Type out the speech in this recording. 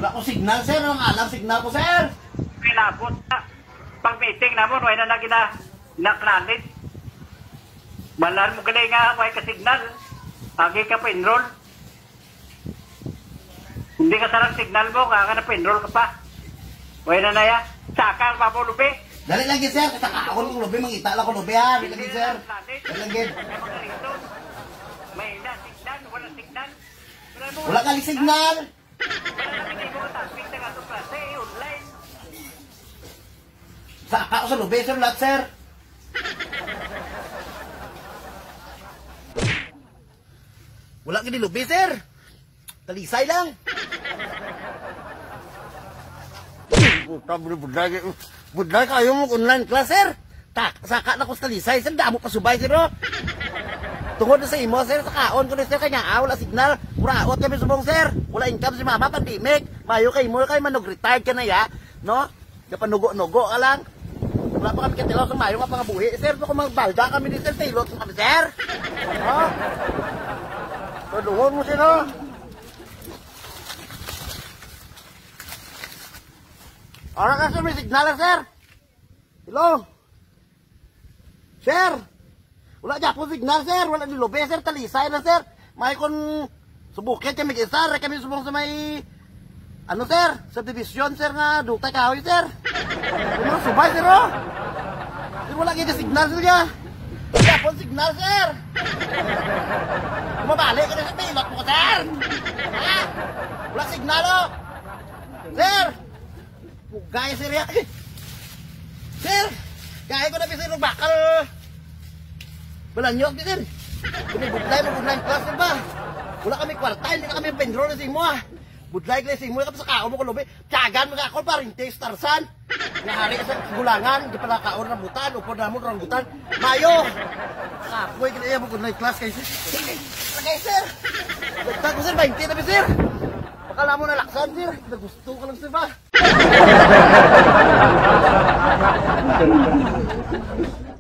Wala ko signal, sir. Ang alam signal ko, sir. Kilabot na. Pag meeting na mo, wala na ginaknalit. Balan mo gali nga, may ka-signal. Agi ka pa enroll. Hindi ka sarang signal mo, kaya na pa-enroll ka pa. Wala na ya. Saka, papulubi. Dali lang, sir. Saka ako ng lubi. Mangita lang ko lubi, ha. Dali lang, sir. Dali lang, sir. May na, signal. Wala signal. Wala kang signal. Wala na hindi mo katapit na gato klase, online. Saka ako sa lubi, sir. Lahat, sir. Wala kang lubi, sir. Talisay lang. Puta, budlay kayo mo online class, sir. Saka na ko sa talisay, sir. Damo pa subay, sir. Tungod na sa imo, sir. Sakaon ko na, sir. Kanya, wala signal. Muraot kami subong, sir. Wala income si mama, pandemic. Mayo kay mo, kay manog-retired ka na, ya. No? Kapanugo-nugo ka lang. Wala pa kami katilaw sa mayo nga pangabuhi. Sir, kung magbalda kami ni sir, tailot kami, sir. No? Tulungon mo, sir, no? Orang ka, sir, may signal, sir. Hello? Sir? Wala dyan po signal, sir. Wala nilobe, sir. Talisay na, sir. May kon subukit kami isa. Kami subong sa may ano, sir? Sa division, sir, nga dutay kahoy, sir. Ano, subay, sir, oh. Sir, wala ganyan signal, sir, ya. Wala po signal, sir. Kumabalik ka na sa pilot mo, sir. Ha? Wala signal, oh. Sir! Gaya, sir, ya. Sir! Gaya ko na, sir, ng bakal. Balanyog, sir. Kami budlay mo class, sir, ba? Wala kami kwarta, hindi na kami pendro na sa imo, ah. Budlay ka sa imo, kapag sa kao mo ko lubi. Tiyagan mo ka ako, paring taste tarsan. Nahari ka sa gulangan, di pala kaon ng butan, upod na mo ng butan. Mayo! Kapoy, kinaya mo budlay class kayo, sir. Lagay, sir! Lagtag ko, sir, 20 na, sir. Pakala mo nalaksan, sir. Nagusto ka lang, sir, ba?